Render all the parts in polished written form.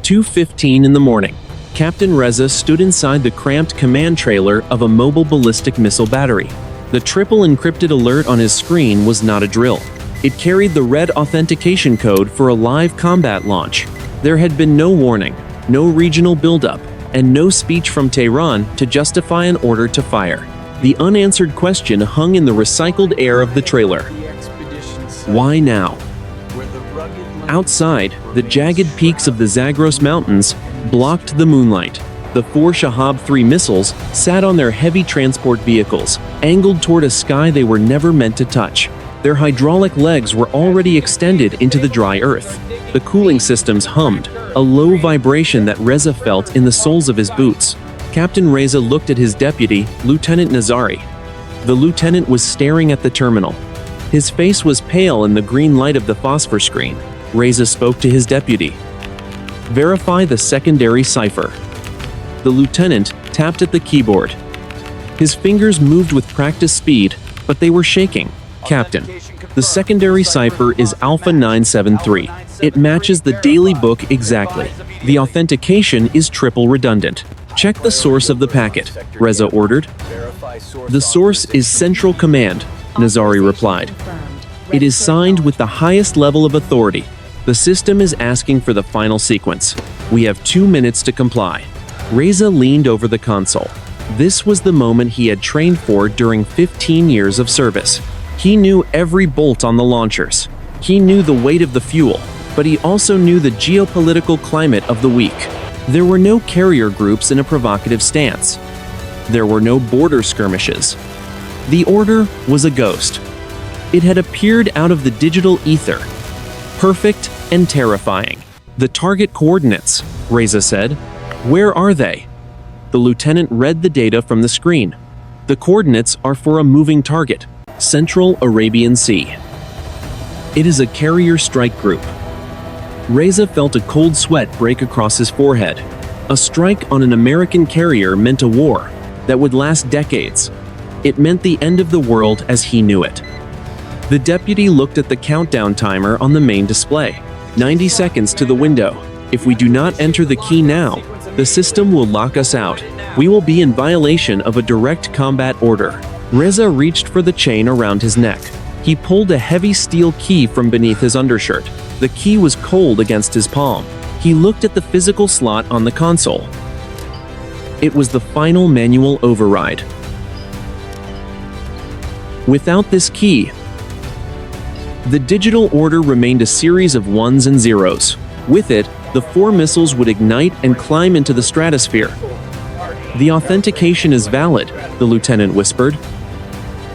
2:15 in the morning. Captain Reza stood inside the cramped command trailer of a mobile ballistic missile battery. The triple encrypted alert on his screen was not a drill. It carried the red authentication code for a live combat launch. There had been no warning, no regional buildup, and no speech from Tehran to justify an order to fire. The unanswered question hung in the recycled air of the trailer. Why now? Outside, the jagged peaks of the Zagros Mountains blocked the moonlight. The four Shahab 3 missiles sat on their heavy transport vehicles, angled toward a sky they were never meant to touch. Their hydraulic legs were already extended into the dry earth. The cooling systems hummed, a low vibration that Reza felt in the soles of his boots. Captain Reza looked at his deputy, Lieutenant Nazari. The lieutenant was staring at the terminal. His face was pale in the green light of the phosphor screen. Reza spoke to his deputy. Verify the secondary cipher. The lieutenant tapped at the keyboard. His fingers moved with practiced speed, but they were shaking. Captain, the secondary cipher is Alpha 973. It matches the daily book exactly. The authentication is triple redundant. Check the source of the packet, Reza ordered. The source is Central Command, Nazari replied. It is signed with the highest level of authority. The system is asking for the final sequence. We have 2 minutes to comply. Reza leaned over the console. This was the moment he had trained for during 15 years of service. He knew every bolt on the launchers. He knew the weight of the fuel, but he also knew the geopolitical climate of the week. There were no carrier groups in a provocative stance. There were no border skirmishes. The order was a ghost. It had appeared out of the digital ether. Perfect and terrifying. The target coordinates, Reza said. Where are they? The lieutenant read the data from the screen. The coordinates are for a moving target, Central Arabian Sea. It is a carrier strike group. Reza felt a cold sweat break across his forehead. A strike on an American carrier meant a war that would last decades. It meant the end of the world as he knew it. The deputy looked at the countdown timer on the main display. 90 seconds to the window. If we do not enter the key now, the system will lock us out. We will be in violation of a direct combat order. Reza reached for the chain around his neck. He pulled a heavy steel key from beneath his undershirt. The key was cold against his palm. He looked at the physical slot on the console. It was the final manual override. Without this key, the digital order remained a series of ones and zeros. With it, the four missiles would ignite and climb into the stratosphere. The authentication is valid, the lieutenant whispered.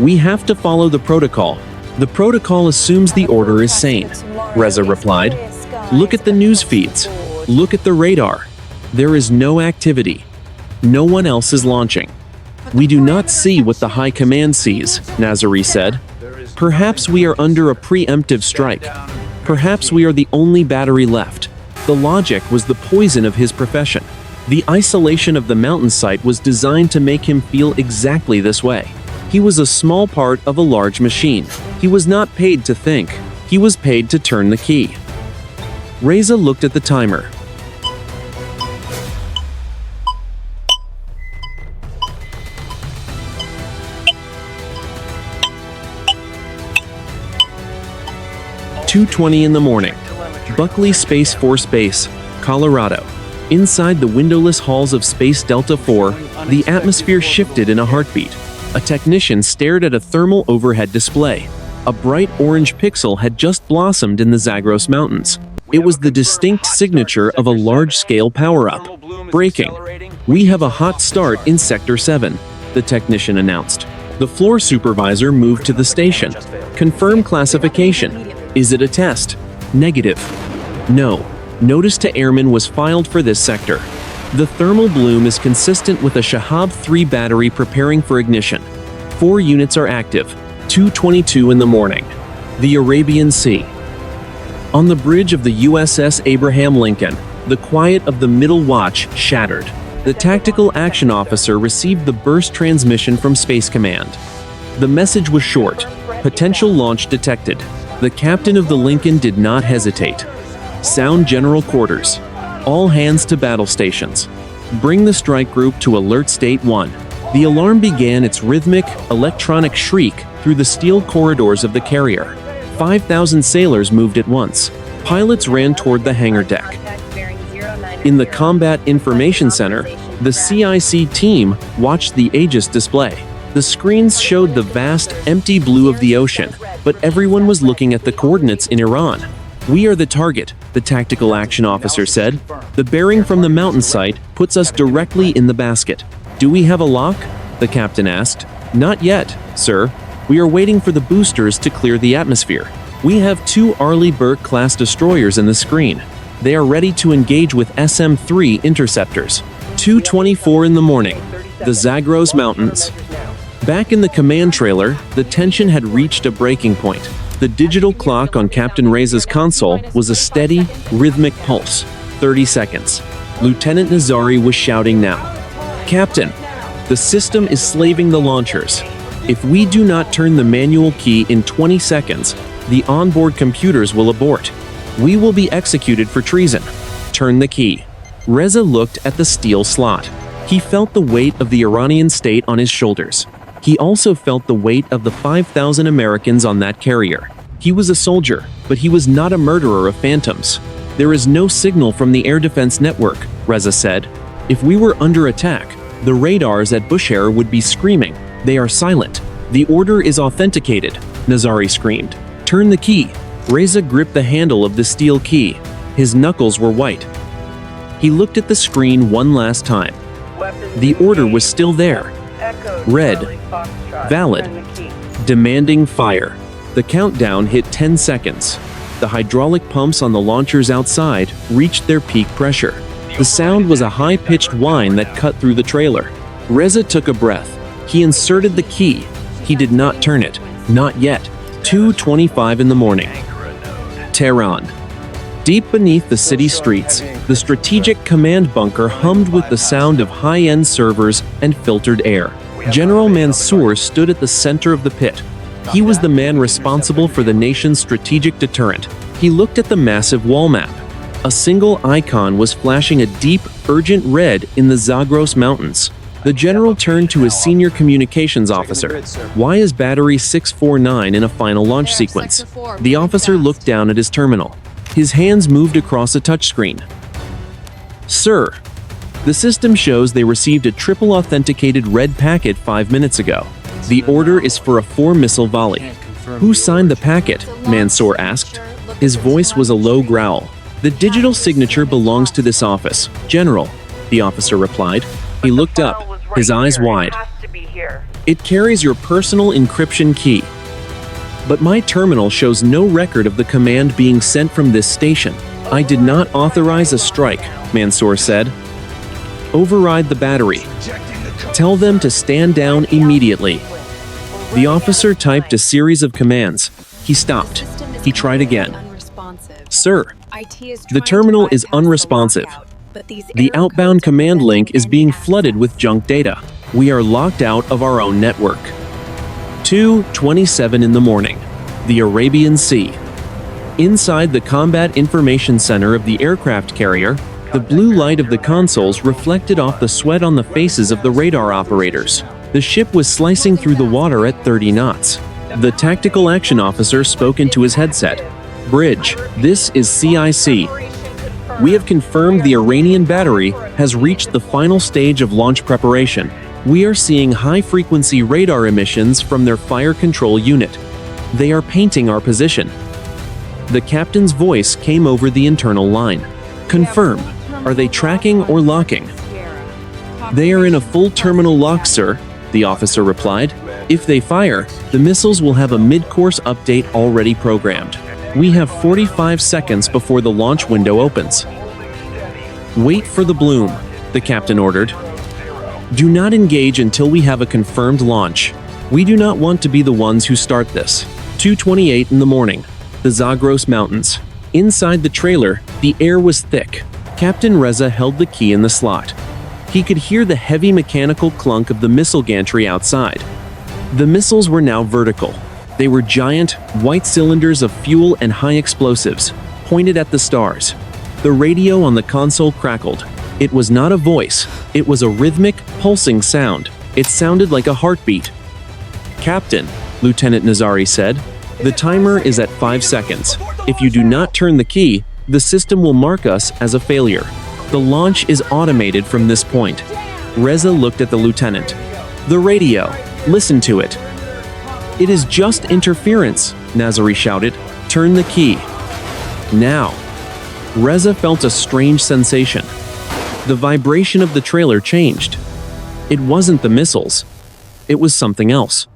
We have to follow the protocol. The protocol assumes the order is sane, Reza replied. Look at the news feeds. Look at the radar. There is no activity. No one else is launching. We do not see what the high command sees, Nazari said. Perhaps we are under a preemptive strike. Perhaps we are the only battery left. The logic was the poison of his profession. The isolation of the mountain site was designed to make him feel exactly this way. He was a small part of a large machine. He was not paid to think. He was paid to turn the key. Reza looked at the timer. "2:20 in the morning. Buckley Space Force Base, Colorado. Inside the windowless halls of Space Delta IV, the atmosphere shifted in a heartbeat. A technician stared at a thermal overhead display. A bright orange pixel had just blossomed in the Zagros Mountains. It was the distinct signature of a large-scale power-up. Breaking. We have a hot start in Sector 7, the technician announced. The floor supervisor moved to the station. Confirm classification. Is it a test? Negative. No. Notice to airmen was filed for this sector. The thermal bloom is consistent with a Shahab 3 battery preparing for ignition. 4 units are active. 2:22 in the morning. The Arabian Sea. On the bridge of the USS Abraham Lincoln, the quiet of the middle watch shattered. The tactical action officer received the burst transmission from Space Command. The message was short. Potential launch detected. The captain of the Lincoln did not hesitate. Sound General Quarters. All hands to battle stations. Bring the strike group to Alert State 1. The alarm began its rhythmic, electronic shriek through the steel corridors of the carrier. 5,000 sailors moved at once. Pilots ran toward the hangar deck. In the Combat Information Center, the CIC team watched the Aegis display. The screens showed the vast, empty blue of the ocean, but everyone was looking at the coordinates in Iran. "We are the target," the tactical action officer said. "The bearing from the mountain site puts us directly in the basket." "Do we have a lock?" the captain asked. "Not yet, sir. We are waiting for the boosters to clear the atmosphere. We have 2 Arleigh Burke-class destroyers in the screen. They are ready to engage with SM-3 interceptors." 2:24 in the morning. The Zagros Mountains. Back in the command trailer, the tension had reached a breaking point. The digital clock on Captain Reza's console was a steady, rhythmic pulse. 30 seconds. Lieutenant Nazari was shouting now. "Captain, the system is slaving the launchers. If we do not turn the manual key in 20 seconds, the onboard computers will abort. We will be executed for treason. Turn the key." Reza looked at the steel slot. He felt the weight of the Iranian state on his shoulders. He also felt the weight of the 5,000 Americans on that carrier. He was a soldier, but he was not a murderer of phantoms. "There is no signal from the air defense network," Reza said. "If we were under attack, the radars at Bushehr would be screaming. They are silent. The order is authenticated," Nazari screamed. "Turn the key." Reza gripped the handle of the steel key. His knuckles were white. He looked at the screen one last time. The order was still there. Red. Valid. Demanding fire. The countdown hit 10 seconds. The hydraulic pumps on the launchers outside reached their peak pressure. The sound was a high-pitched whine that cut through the trailer. Reza took a breath. He inserted the key. He did not turn it. Not yet. 2:25 in the morning. Tehran. Deep beneath the city streets, the strategic command bunker hummed with the sound of high-end servers and filtered air. General Mansour stood at the center of the pit. He was the man responsible for the nation's strategic deterrent. He looked at the massive wall map. A single icon was flashing a deep, urgent red in the Zagros Mountains. The general turned to his senior communications officer. "Why is Battery 649 in a final launch sequence?" The officer looked down at his terminal. His hands moved across a touchscreen. "Sir, the system shows they received a triple authenticated red packet 5 minutes ago. The order is for a 4-missile volley." "Who signed the packet?" Mansour asked. His voice was a low growl. "The digital signature belongs to this office, General," the officer replied. He looked up, his eyes wide. "It carries your personal encryption key. But my terminal shows no record of the command being sent from this station. I did not authorize a strike," Mansour said. "Override the battery. Tell them to stand down immediately." The officer typed a series of commands. He stopped. He tried again. "Sir, the terminal is unresponsive. The outbound command link is being flooded with junk data. We are locked out of our own network." 2:27 in the morning. The Arabian Sea. Inside the Combat Information Center of the aircraft carrier, the blue light of the consoles reflected off the sweat on the faces of the radar operators. The ship was slicing through the water at 30 knots. The tactical action officer spoke into his headset. "Bridge, this is CIC. We have confirmed the Iranian battery has reached the final stage of launch preparation. We are seeing high-frequency radar emissions from their fire control unit. They are painting our position." The captain's voice came over the internal line. "Confirm. Are they tracking or locking?" "They are in a full terminal lock, sir," the officer replied. "If they fire, the missiles will have a mid-course update already programmed. We have 45 seconds before the launch window opens." "Wait for the bloom," the captain ordered. "Do not engage until we have a confirmed launch. We do not want to be the ones who start this." 2:28 in the morning. The Zagros Mountains. Inside the trailer, the air was thick. Captain Reza held the key in the slot. He could hear the heavy mechanical clunk of the missile gantry outside. The missiles were now vertical. They were giant, white cylinders of fuel and high explosives, pointed at the stars. The radio on the console crackled. It was not a voice. It was a rhythmic, pulsing sound. It sounded like a heartbeat. "Captain," Lieutenant Nazari said, "the timer is at 5 seconds. If you do not turn the key, the system will mark us as a failure. The launch is automated from this point." Reza looked at the lieutenant. "The radio. Listen to it." "It is just interference," Nazari shouted. "Turn the key. Now." Reza felt a strange sensation. The vibration of the trailer changed. It wasn't the missiles. It was something else.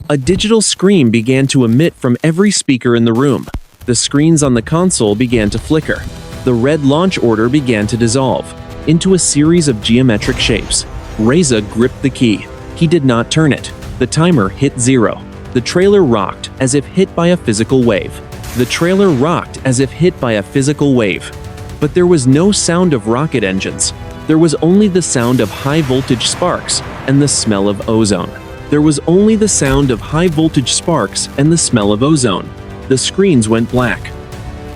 A digital scream began to emit from every speaker in the room. The screens on the console began to flicker. The red launch order began to dissolve into a series of geometric shapes. Reza gripped the key. He did not turn it. The timer hit 0. The trailer rocked as if hit by a physical wave. The trailer rocked as if hit by a physical wave. But there was no sound of rocket engines. There was only the sound of high-voltage sparks and the smell of ozone. There was only the sound of high-voltage sparks and the smell of ozone. The screens went black.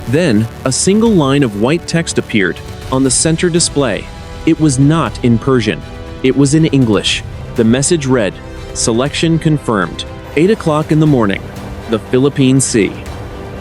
Then, a single line of white text appeared on the center display. It was not in Persian. It was in English. The message read, "Selection confirmed. 8 o'clock in the morning. The Philippine Sea."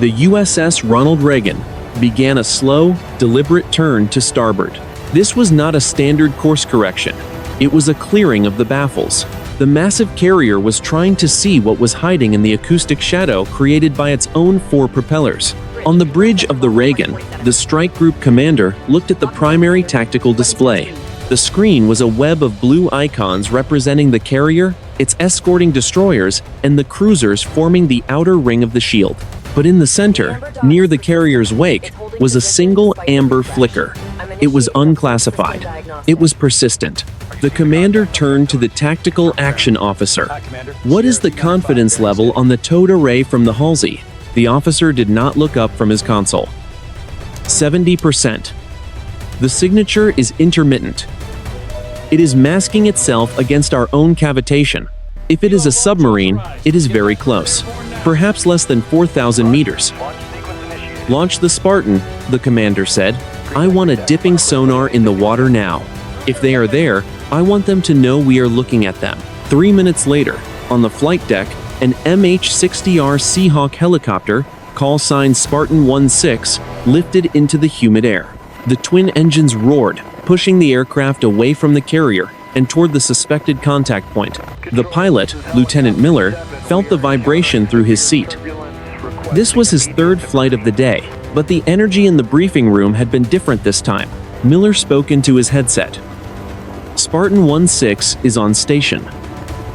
The USS Ronald Reagan began a slow, deliberate turn to starboard. This was not a standard course correction. It was a clearing of the baffles. The massive carrier was trying to see what was hiding in the acoustic shadow created by its own 4 propellers. On the bridge of the Reagan, the strike group commander looked at the primary tactical display. The screen was a web of blue icons representing the carrier, its escorting destroyers, and the cruisers forming the outer ring of the shield. But in the center, near the carrier's wake, was a single amber flicker. It was unclassified. It was persistent. The commander turned to the tactical action officer. "What is the confidence level on the towed array from the Halsey?" The officer did not look up from his console. 70%. "The signature is intermittent. It is masking itself against our own cavitation. If it is a submarine, it is very close. Perhaps less than 4,000 meters. "Launch the Spartan," the commander said. "I want a dipping sonar in the water now. If they are there, I want them to know we are looking at them." 3 minutes later, on the flight deck, an MH-60R Seahawk helicopter, call sign Spartan 16, lifted into the humid air. The twin engines roared, pushing the aircraft away from the carrier and toward the suspected contact point. The pilot, Lieutenant Miller, felt the vibration through his seat. This was his 3rd flight of the day, but the energy in the briefing room had been different this time. Miller spoke into his headset. "Spartan 16 is on station.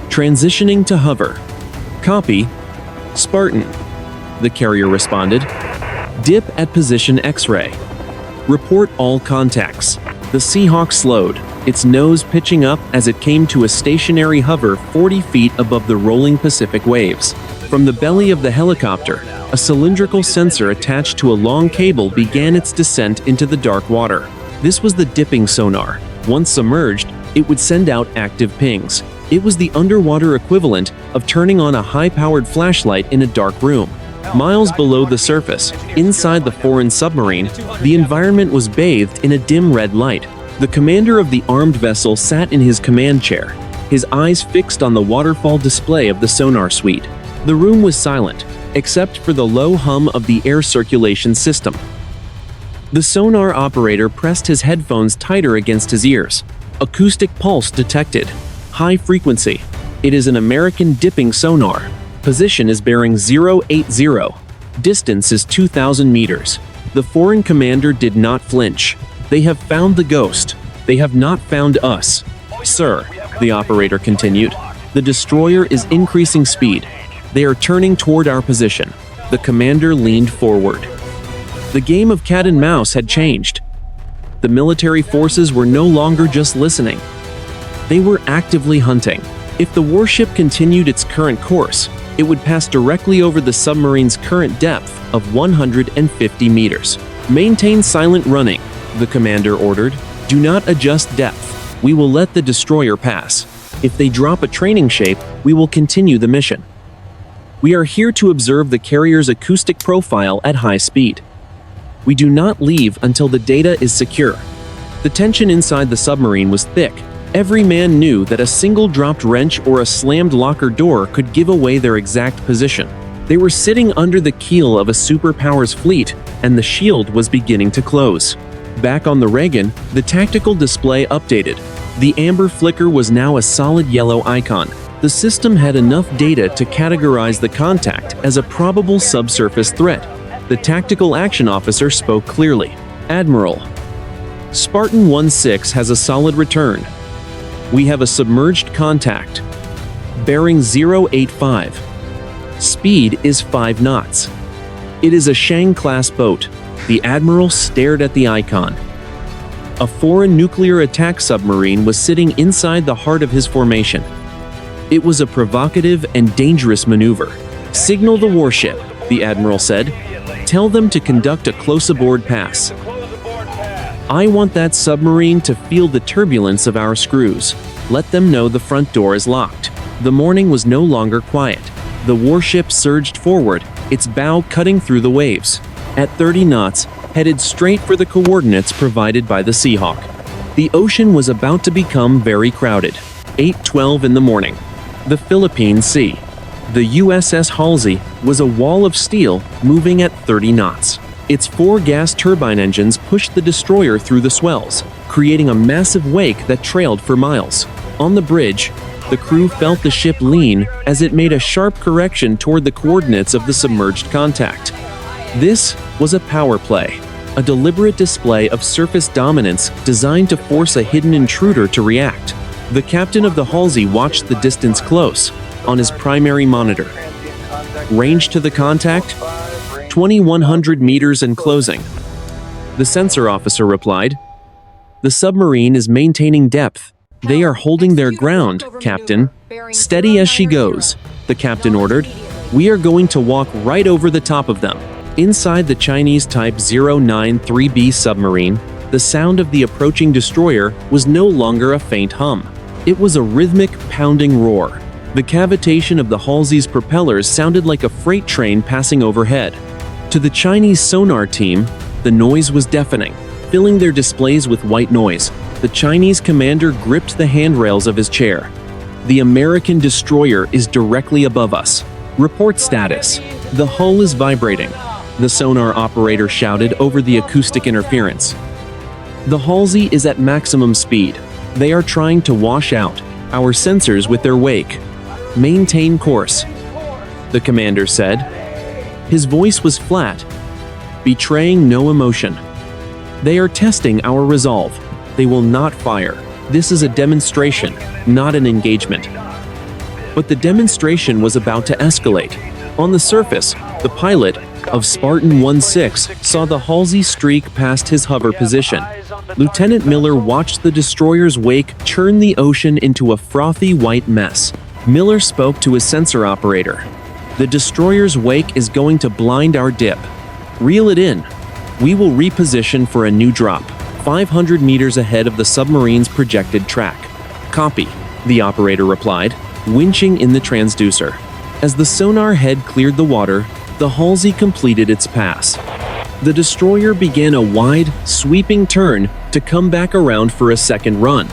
Transitioning to hover. Copy. Spartan." The carrier responded. "Dip at position X-ray. Report all contacts." The Seahawk slowed, its nose pitching up as it came to a stationary hover 40 feet above the rolling Pacific waves. From the belly of the helicopter, a cylindrical sensor attached to a long cable began its descent into the dark water. This was the dipping sonar. Once submerged, it would send out active pings. It was the underwater equivalent of turning on a high-powered flashlight in a dark room. Miles below the surface, inside the foreign submarine, the environment was bathed in a dim red light. The commander of the armed vessel sat in his command chair, his eyes fixed on the waterfall display of the sonar suite. The room was silent, except for the low hum of the air circulation system. The sonar operator pressed his headphones tighter against his ears. Acoustic pulse detected. High frequency. It is an American dipping sonar. Position is bearing 080. Distance is 2,000 meters. The foreign commander did not flinch. "They have found the ghost. They have not found us." "Sir," the operator continued, "the destroyer is increasing speed. They are turning toward our position." The commander leaned forward. The game of cat and mouse had changed. The military forces were no longer just listening. They were actively hunting. If the warship continued its current course, it would pass directly over the submarine's current depth of 150 meters. "Maintain silent running," the commander ordered. "Do not adjust depth. We will let the destroyer pass. If they drop a training shape, we will continue the mission. We are here to observe the carrier's acoustic profile at high speed." We do not leave until the data is secure. The tension inside the submarine was thick. Every man knew that a single dropped wrench or a slammed locker door could give away their exact position. They were sitting under the keel of a superpower's fleet, and the shield was beginning to close. Back on the Reagan, the tactical display updated. The amber flicker was now a solid yellow icon. The system had enough data to categorize the contact as a probable subsurface threat. The tactical action officer spoke clearly. Admiral, Spartan 1-6 has a solid return. We have a submerged contact. Bearing 085. Speed is 5 knots. It is a Shang-class boat. The Admiral stared at the icon. A foreign nuclear attack submarine was sitting inside the heart of his formation. It was a provocative and dangerous maneuver. Signal the warship, the Admiral said. Tell them to conduct a close aboard pass. I want that submarine to feel the turbulence of our screws. Let them know the front door is locked. The morning was no longer quiet. The warship surged forward, its bow cutting through the waves. At 30 knots, headed straight for the coordinates provided by the Seahawk. The ocean was about to become very crowded. 8:12 in the morning. The Philippine Sea. The USS Halsey was a wall of steel moving at 30 knots. Its 4 gas turbine engines pushed the destroyer through the swells, creating a massive wake that trailed for miles. On the bridge, the crew felt the ship lean as it made a sharp correction toward the coordinates of the submerged contact. This was a power play, a deliberate display of surface dominance designed to force a hidden intruder to react. The captain of the Halsey watched the distance close on his primary monitor. Range to the contact? 2,100 meters and closing. The sensor officer replied, "The submarine is maintaining depth. They are holding their ground, Captain. Steady as she goes," the captain ordered. "We are going to walk right over the top of them." Inside the Chinese Type 093B submarine, the sound of the approaching destroyer was no longer a faint hum. It was a rhythmic, pounding roar. The cavitation of the Halsey's propellers sounded like a freight train passing overhead. To the Chinese sonar team, the noise was deafening, filling their displays with white noise. The Chinese commander gripped the handrails of his chair. "The American destroyer is directly above us. Report status." "The hull is vibrating," the sonar operator shouted over the acoustic interference. "The Halsey is at maximum speed. They are trying to wash out our sensors with their wake. Maintain course," the commander said. His voice was flat, betraying no emotion. "They are testing our resolve. They will not fire. This is a demonstration, not an engagement." But the demonstration was about to escalate. On the surface, the pilot of Spartan 1-6 saw the Halsey streak past his hover position. Lieutenant Miller watched the destroyer's wake churn the ocean into a frothy white mess. Miller spoke to his sensor operator. "The destroyer's wake is going to blind our dip. Reel it in. We will reposition for a new drop, 500 meters ahead of the submarine's projected track." "Copy," the operator replied, winching in the transducer. As the sonar head cleared the water, the Halsey completed its pass. The destroyer began a wide, sweeping turn to come back around for a second run.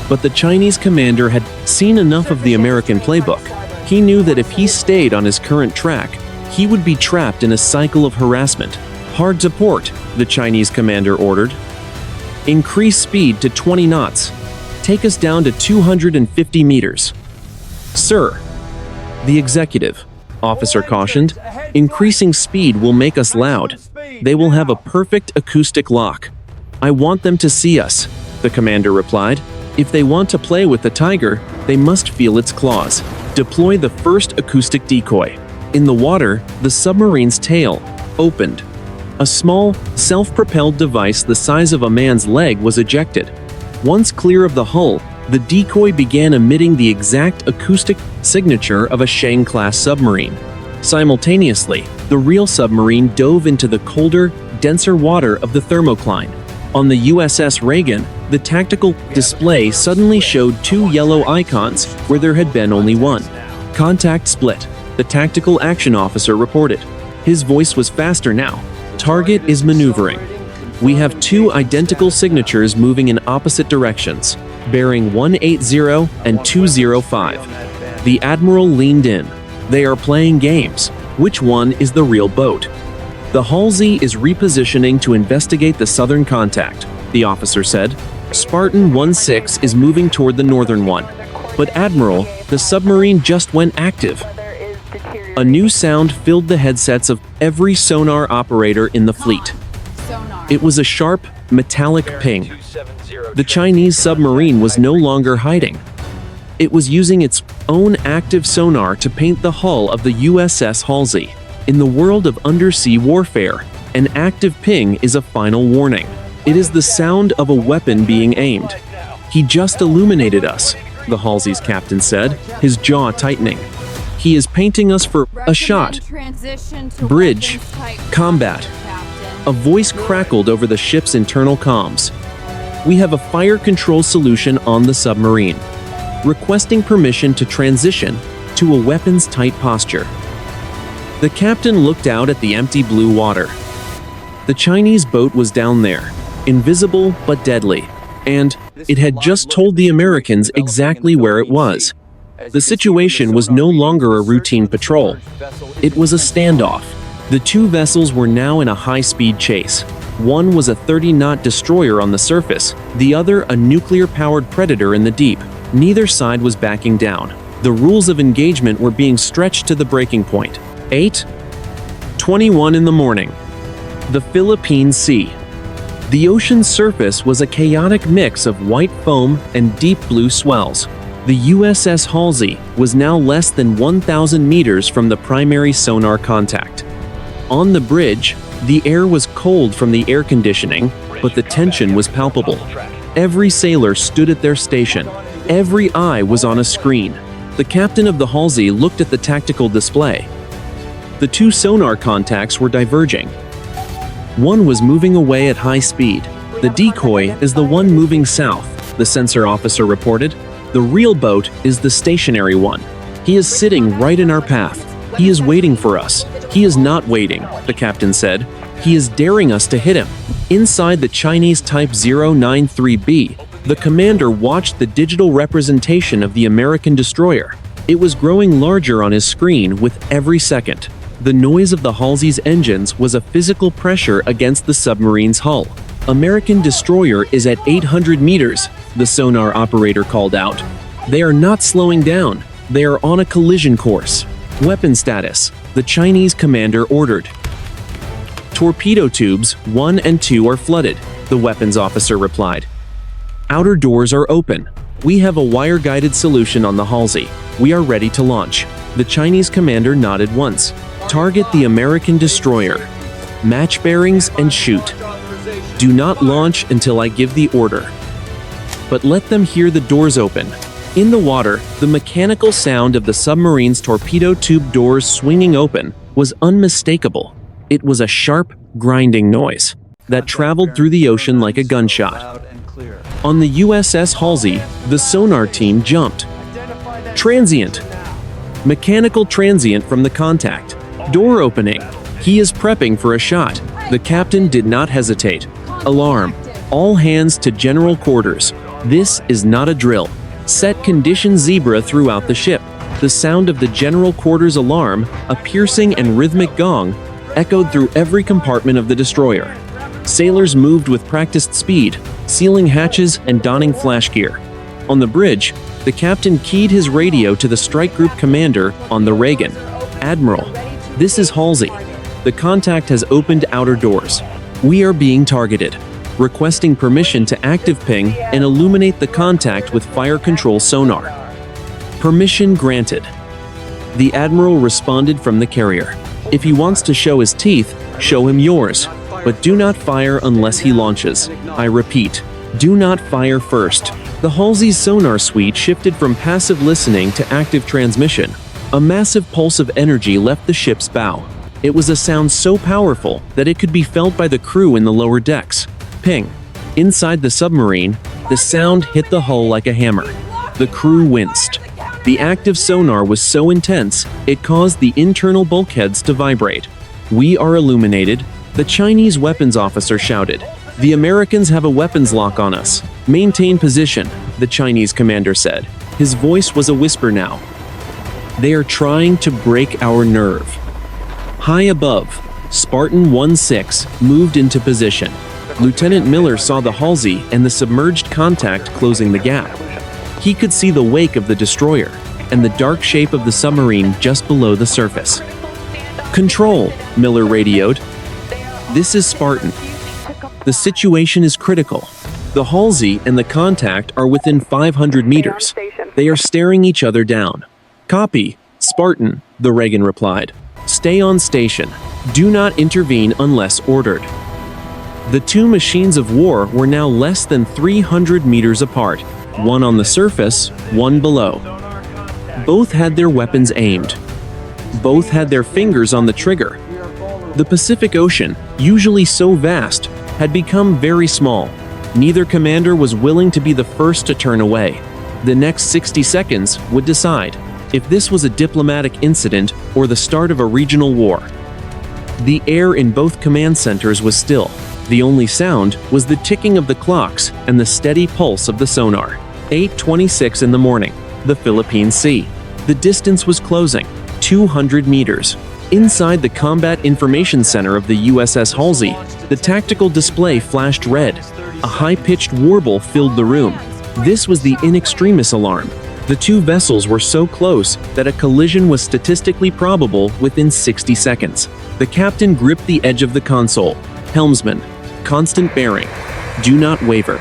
But the Chinese commander had seen enough of the American playbook. He knew that if he stayed on his current track, he would be trapped in a cycle of harassment. "Hard to port," the Chinese commander ordered. "Increase speed to 20 knots. Take us down to 250 meters." "Sir," the executive officer cautioned, "increasing speed will make us loud. They will have a perfect acoustic lock." "I want them to see us," the commander replied. "If they want to play with the tiger, they must feel its claws." Deploy the first acoustic decoy. In the water, the submarine's tail opened. A small, self-propelled device the size of a man's leg was ejected. Once clear of the hull, the decoy began emitting the exact acoustic signature of a Shang-class submarine. Simultaneously, the real submarine dove into the colder, denser water of the thermocline. On the USS Reagan, the tactical display suddenly showed 2 yellow icons where there had been only one. "Contact split," the tactical action officer reported. His voice was faster now. Target is maneuvering. We have two identical signatures moving in opposite directions, bearing 180 and 205. The Admiral leaned in. They are playing games. Which one is the real boat? The Halsey is repositioning to investigate the southern contact, the officer said. Spartan 16 is moving toward the northern one. But Admiral, the submarine just went active. A new sound filled the headsets of every sonar operator in the fleet. It was a sharp, metallic ping. The Chinese submarine was no longer hiding. It was using its own active sonar to paint the hull of the USS Halsey. In the world of undersea warfare, an active ping is a final warning. It is the sound of a weapon being aimed. He just illuminated us, the Halsey's captain said, his jaw tightening. He is painting us for a shot. Bridge. Combat. A voice crackled over the ship's internal comms. We have a fire control solution on the submarine, requesting permission to transition to a weapons-tight posture. The captain looked out at the empty blue water. The Chinese boat was down there, invisible but deadly, and it had just told the Americans exactly where it was. The situation was no longer a routine patrol. It was a standoff. The two vessels were now in a high-speed chase. One was a 30-knot destroyer on the surface, the other a nuclear-powered predator in the deep. Neither side was backing down. The rules of engagement were being stretched to the breaking point. 8:21 in the morning. The Philippine Sea. The ocean's surface was a chaotic mix of white foam and deep blue swells. The USS Halsey was now less than 1,000 meters from the primary sonar contact. On the bridge, the air was cold from the air conditioning, but the tension was palpable. Every sailor stood at their station. Every eye was on a screen. The captain of the Halsey looked at the tactical display. The two sonar contacts were diverging. One was moving away at high speed. The decoy is the one moving south, the sensor officer reported. The real boat is the stationary one. He is sitting right in our path. He is waiting for us. He is not waiting, the captain said. He is daring us to hit him. Inside the Chinese Type 093B, the commander watched the digital representation of the American destroyer. It was growing larger on his screen with every second. The noise of the Halsey's engines was a physical pressure against the submarine's hull. American destroyer is at 800 meters, the sonar operator called out. They are not slowing down. They are on a collision course. Weapon status, the Chinese commander ordered. Torpedo tubes 1 and 2 are flooded, the weapons officer replied. Outer doors are open. We have a wire-guided solution on the Halsey. We are ready to launch. The Chinese commander nodded once. Target the American destroyer. Match bearings and shoot. Do not launch until I give the order. But let them hear the doors open. In the water, the mechanical sound of the submarine's torpedo tube doors swinging open was unmistakable. It was a sharp, grinding noise that traveled through the ocean like a gunshot. On the USS Halsey, the sonar team jumped. Transient. Mechanical transient from the contact. Door opening. He is prepping for a shot. The captain did not hesitate. Alarm. All hands to general quarters. This is not a drill. Set condition zebra throughout the ship. The sound of the general quarters alarm, a piercing and rhythmic gong, echoed through every compartment of the destroyer. Sailors moved with practiced speed, sealing hatches and donning flash gear. On the bridge, the captain keyed his radio to the strike group commander on the Reagan. Admiral, this is Halsey. The contact has opened outer doors. We are being targeted. Requesting permission to active ping and illuminate the contact with fire control sonar. Permission granted. The Admiral responded from the carrier. If he wants to show his teeth, show him yours. But do not fire unless he launches. I repeat, do not fire first. The Halsey's sonar suite shifted from passive listening to active transmission. A massive pulse of energy left the ship's bow. It was a sound so powerful that it could be felt by the crew in the lower decks. Ping. Inside the submarine, the sound hit the hull like a hammer. The crew winced. The active sonar was so intense, it caused the internal bulkheads to vibrate. We are illuminated, The Chinese weapons officer shouted. "The Americans have a weapons lock on us. Maintain position," the Chinese commander said. His voice was a whisper now. "They are trying to break our nerve." High above, Spartan 1-6 moved into position. Lieutenant Miller saw the Halsey and the submerged contact closing the gap. He could see the wake of the destroyer and the dark shape of the submarine just below the surface. "Control," Miller radioed. "This is Spartan. The situation is critical. The Halsey and the contact are within 500 meters. They are staring each other down." "Copy, Spartan," the Reagan replied. "Stay on station. Do not intervene unless ordered." The two machines of war were now less than 300 meters apart, one on the surface, one below. Both had their weapons aimed. Both had their fingers on the trigger. The Pacific Ocean, usually so vast, had become very small. Neither commander was willing to be the first to turn away. The next 60 seconds would decide if this was a diplomatic incident or the start of a regional war. The air in both command centers was still. The only sound was the ticking of the clocks and the steady pulse of the sonar. 8:26 in the morning, the Philippine Sea. The distance was closing, 200 meters. Inside the Combat Information Center of the USS Halsey, the tactical display flashed red. A high-pitched warble filled the room. This was the in extremis alarm. The two vessels were so close that a collision was statistically probable within 60 seconds. The captain gripped the edge of the console. "Helmsman, constant bearing. Do not waver."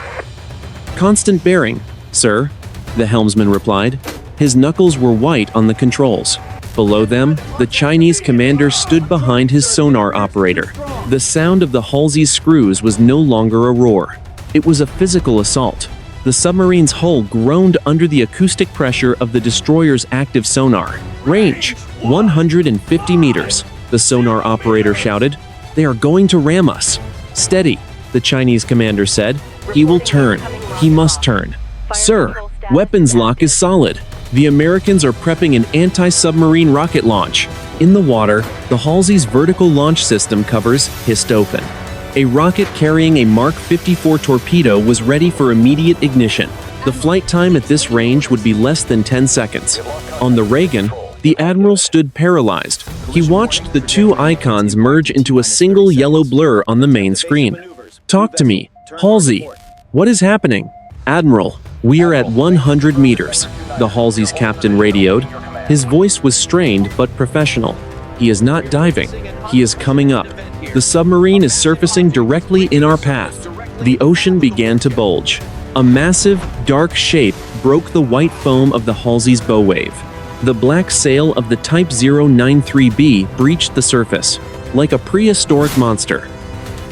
"Constant bearing, sir," the helmsman replied. His knuckles were white on the controls. Below them, the Chinese commander stood behind his sonar operator. The sound of the Halsey's screws was no longer a roar. It was a physical assault. The submarine's hull groaned under the acoustic pressure of the destroyer's active sonar. "Range, 150 meters, the sonar operator shouted. "They are going to ram us." "Steady," the Chinese commander said. "He will turn. He must turn." "Sir, weapons lock is solid. The Americans are prepping an anti-submarine rocket launch." In the water, the Halsey's vertical launch system covers hissed open. A rocket carrying a Mark 54 torpedo was ready for immediate ignition. The flight time at this range would be less than 10 seconds. On the Reagan, the admiral stood paralyzed. He watched the two icons merge into a single yellow blur on the main screen. "Talk to me, Halsey. What is happening?" "Admiral, we are at 100 meters, the Halsey's captain radioed. His voice was strained but professional. "He is not diving. He is coming up. The submarine is surfacing directly in our path." The ocean began to bulge. A massive, dark shape broke the white foam of the Halsey's bow wave. The black sail of the Type 093B breached the surface, like a prehistoric monster.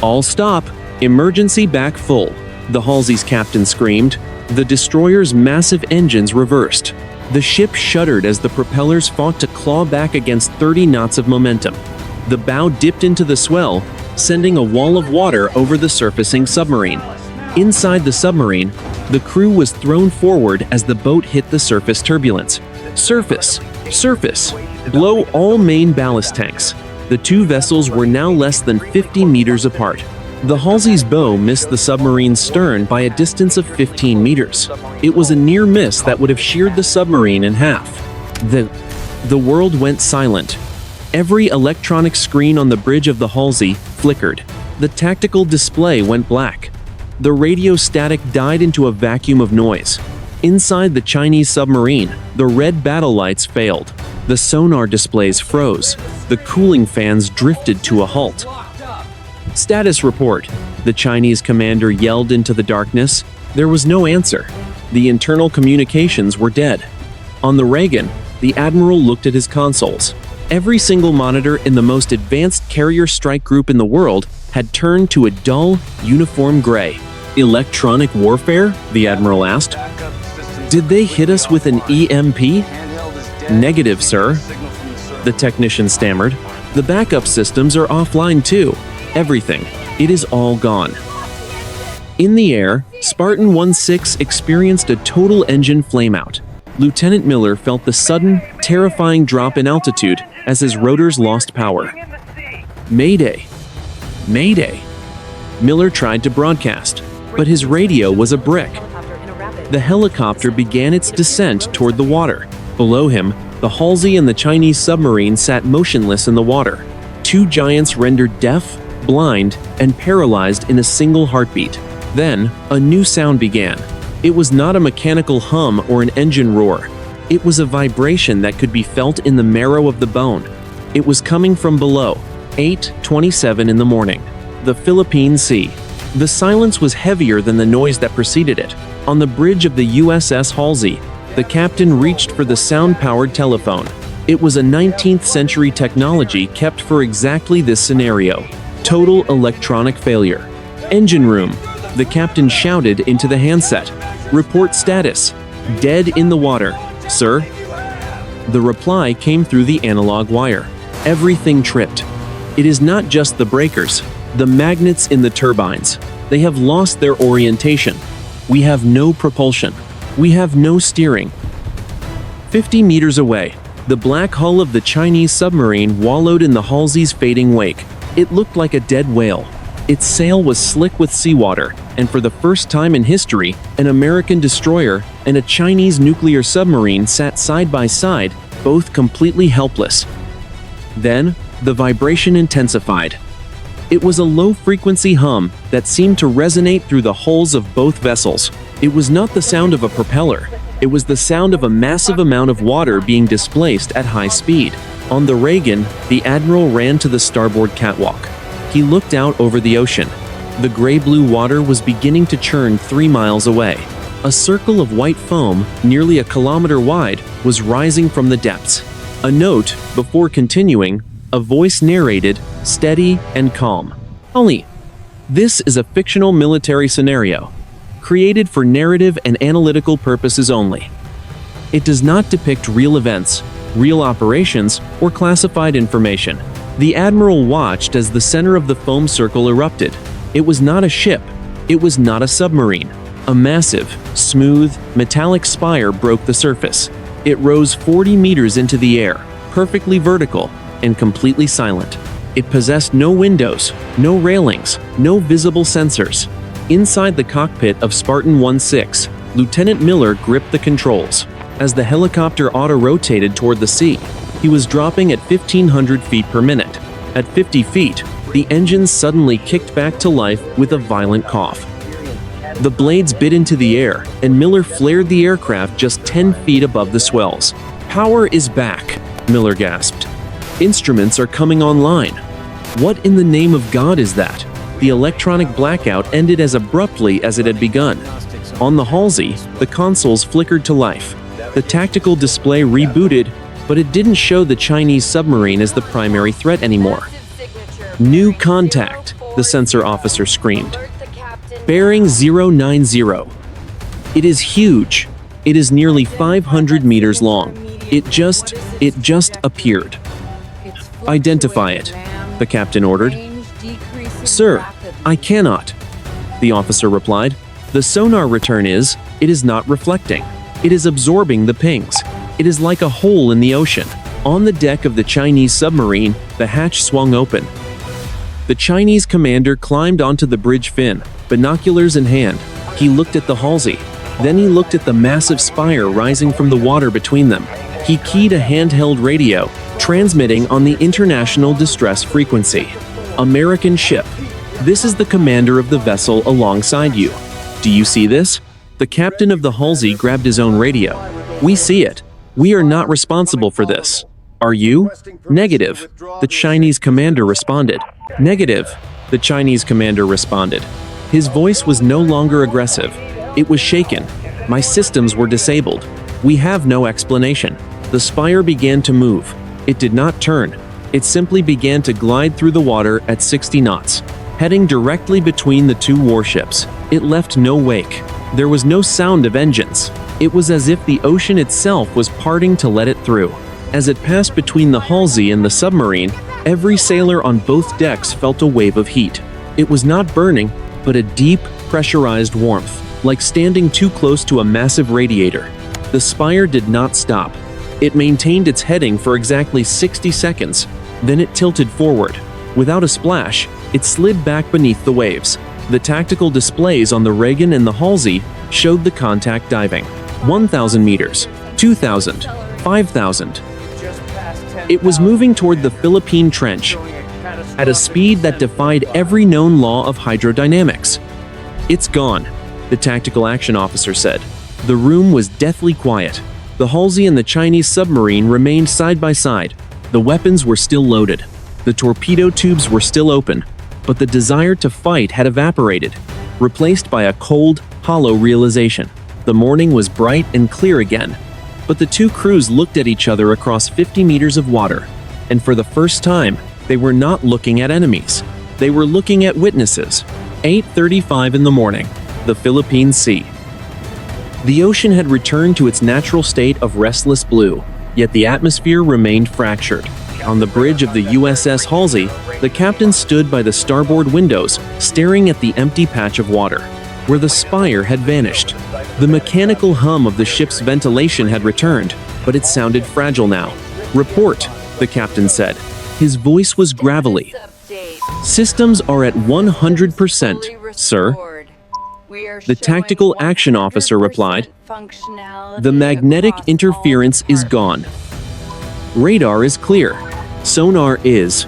"All stop! Emergency back full!" the Halsey's captain screamed. The destroyer's massive engines reversed. The ship shuddered as the propellers fought to claw back against 30 knots of momentum. The bow dipped into the swell, sending a wall of water over the surfacing submarine. Inside the submarine, the crew was thrown forward as the boat hit the surface turbulence. "Surface! Surface! Blow all main ballast tanks." The two vessels were now less than 50 meters apart. The Halsey's bow missed the submarine's stern by a distance of 15 meters. It was a near miss that would have sheared the submarine in half. The world went silent. Every electronic screen on the bridge of the Halsey flickered. The tactical display went black. The radio static died into a vacuum of noise. Inside the Chinese submarine, the red battle lights failed. The sonar displays froze. The cooling fans drifted to a halt. "Status report," the Chinese commander yelled into the darkness. There was no answer. The internal communications were dead. On the Reagan, the admiral looked at his consoles. Every single monitor in the most advanced carrier strike group in the world had turned to a dull, uniform gray. "Electronic warfare?" the admiral asked. "Did they hit us with an EMP?" "Negative, sir," the technician stammered. "The backup systems are offline too. Everything. It is all gone." In the air, Spartan 1-6 experienced a total engine flameout. Lieutenant Miller felt the sudden, terrifying drop in altitude as his rotors lost power. "Mayday!" Mayday! Miller tried to broadcast, but his radio was a brick. The helicopter began its descent toward the water. Below him, the Halsey and the Chinese submarine sat motionless in the water. Two giants rendered deaf, blind, and paralyzed in a single heartbeat. Then, a new sound began. It was not a mechanical hum or an engine roar. It was a vibration that could be felt in the marrow of the bone. It was coming from below, 8:27 in the morning. The Philippine Sea. The silence was heavier than the noise that preceded it. On the bridge of the USS Halsey, the captain reached for the sound-powered telephone. It was a 19th century technology kept for exactly this scenario. Total electronic failure. Engine room. The captain shouted into the handset. Report status. Dead in the water, sir. The reply came through the analog wire. Everything tripped. It is not just the breakers, the magnets in the turbines. They have lost their orientation. We have no propulsion. We have no steering. 50 meters away, the black hull of the Chinese submarine wallowed in the Halsey's fading wake. It looked like a dead whale. Its sail was slick with seawater, and for the first time in history, an American destroyer and a Chinese nuclear submarine sat side by side, both completely helpless. Then, the vibration intensified. It was a low-frequency hum that seemed to resonate through the hulls of both vessels. It was not the sound of a propeller. It was the sound of a massive amount of water being displaced at high speed. On the Reagan, the admiral ran to the starboard catwalk. He looked out over the ocean. The gray-blue water was beginning to churn 3 miles away. A circle of white foam, nearly a kilometer wide, was rising from the depths. A note, before continuing, a voice narrated, steady and calm. Only, this is a fictional military scenario, created for narrative and analytical purposes only. It does not depict real events, real operations, or classified information. The admiral watched as the center of the foam circle erupted. It was not a ship. It was not a submarine. A massive, smooth, metallic spire broke the surface. It rose 40 meters into the air, perfectly vertical, and completely silent. It possessed no windows, no railings, no visible sensors. Inside the cockpit of Spartan 1-6, Lieutenant Miller gripped the controls. As the helicopter auto-rotated toward the sea, he was dropping at 1,500 feet per minute. At 50 feet, the engines suddenly kicked back to life with a violent cough. The blades bit into the air, and Miller flared the aircraft just 10 feet above the swells. "Power is back," Miller gasped. "Instruments are coming online." What in the name of God is that? The electronic blackout ended as abruptly as it had begun. On the Halsey, the consoles flickered to life. The tactical display rebooted, but it didn't show the Chinese submarine as the primary threat anymore. "New contact," the sensor officer screamed. "Bearing 090. It is huge. It is nearly 500 meters long. It just appeared." "Identify it," the captain ordered. "Sir, I cannot," the officer replied. "The sonar return is, it is not reflecting. It is absorbing the pings. It is like a hole in the ocean." On the deck of the Chinese submarine, the hatch swung open. The Chinese commander climbed onto the bridge fin, binoculars in hand. He looked at the Halsey. Then he looked at the massive spire rising from the water between them. He keyed a handheld radio, transmitting on the international distress frequency. "American ship. This is the commander of the vessel alongside you. Do you see this?" The captain of the Halsey grabbed his own radio. "We see it. We are not responsible for this. Are you?" "Negative," the Chinese commander responded. "Negative," the Chinese commander responded. His voice was no longer aggressive. It was shaken. "My systems were disabled. We have no explanation." The spire began to move. It did not turn. It simply began to glide through the water at 60 knots, heading directly between the two warships. It left no wake. There was no sound of engines. It was as if the ocean itself was parting to let it through. As it passed between the Halsey and the submarine, every sailor on both decks felt a wave of heat. It was not burning, but a deep, pressurized warmth, like standing too close to a massive radiator. The spire did not stop. It maintained its heading for exactly 60 seconds. Then it tilted forward. Without a splash, it slid back beneath the waves. The tactical displays on the Reagan and the Halsey showed the contact diving. 1,000 meters, 2,000, 5,000. It was moving toward the Philippine Trench at a speed that defied every known law of hydrodynamics. "It's gone," the tactical action officer said. The room was deathly quiet. The Halsey and the Chinese submarine remained side by side. The weapons were still loaded. The torpedo tubes were still open, but the desire to fight had evaporated, replaced by a cold, hollow realization. The morning was bright and clear again, but the two crews looked at each other across 50 meters of water, and for the first time, they were not looking at enemies. They were looking at witnesses. 8:35 in the morning, the Philippine Sea. The ocean had returned to its natural state of restless blue, yet the atmosphere remained fractured. On the bridge of the USS Halsey, the captain stood by the starboard windows, staring at the empty patch of water, where the spire had vanished. The mechanical hum of the ship's ventilation had returned, but it sounded fragile now. "Report," the captain said. His voice was gravelly. "Systems are at 100%, sir." The tactical action officer replied. "The magnetic interference is gone. Radar is clear. Sonar is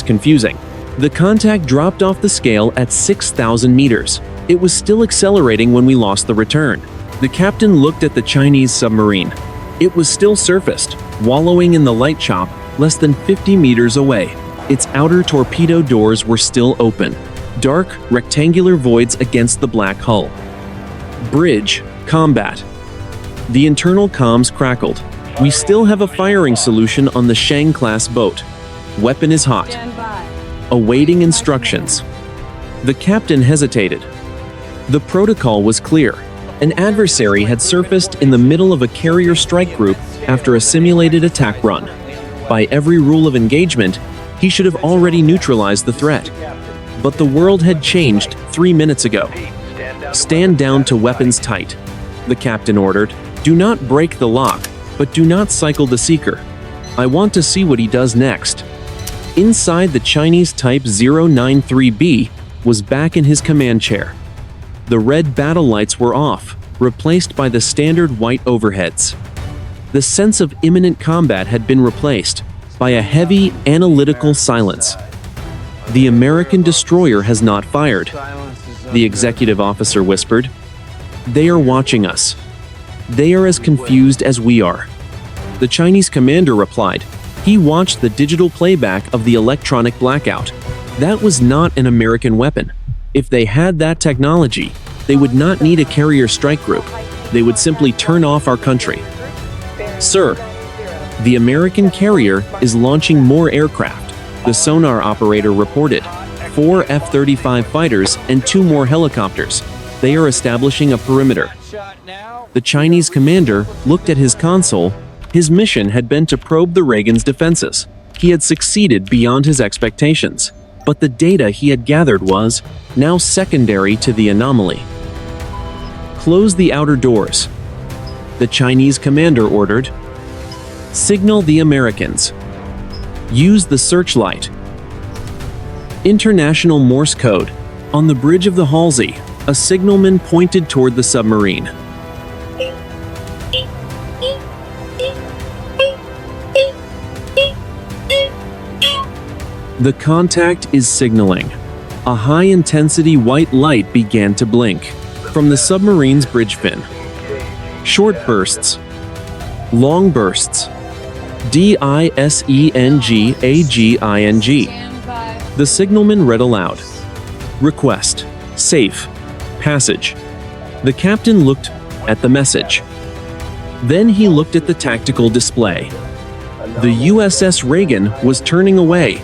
confusing." The contact dropped off the scale at 6,000 meters. It was still accelerating when we lost the return. The captain looked at the Chinese submarine. It was still surfaced, wallowing in the light chop, less than 50 meters away. Its outer torpedo doors were still open. Dark, rectangular voids against the black hull. Bridge, combat. The internal comms crackled. "We still have a firing solution on the Shang-class boat. Weapon is hot. Awaiting instructions." The captain hesitated. The protocol was clear. An adversary had surfaced in the middle of a carrier strike group after a simulated attack run. By every rule of engagement, he should have already neutralized the threat. But the world had changed 3 minutes ago. "Stand down to weapons tight," the captain ordered. "Do not break the lock, but do not cycle the seeker. I want to see what he does next." Inside, the Chinese Type 093B was back in his command chair. The red battle lights were off, replaced by the standard white overheads. The sense of imminent combat had been replaced by a heavy, analytical silence. "The American destroyer has not fired," the executive officer whispered. "They are watching us. They are as confused as we are." The Chinese commander replied. He watched the digital playback of the electronic blackout. That was not an American weapon. If they had that technology, they would not need a carrier strike group. They would simply turn off our country. "Sir, the American carrier is launching more aircraft," the sonar operator reported. 4 F-35 fighters and 2 more helicopters. They are establishing a perimeter. The Chinese commander looked at his console. His mission had been to probe the Reagan's defenses. He had succeeded beyond his expectations, but the data he had gathered was now secondary to the anomaly. "Close the outer doors," the Chinese commander ordered. "Signal the Americans. Use the searchlight." International Morse code. On the bridge of the Halsey, a signalman pointed toward the submarine. The contact is signaling. A high-intensity white light began to blink from the submarine's bridge fin. Short bursts. Long bursts. D-I-S-E-N-G-A-G-I-N-G. The signalman read aloud. "Request. Safe. Passage." The captain looked at the message. Then he looked at the tactical display. The USS Reagan was turning away,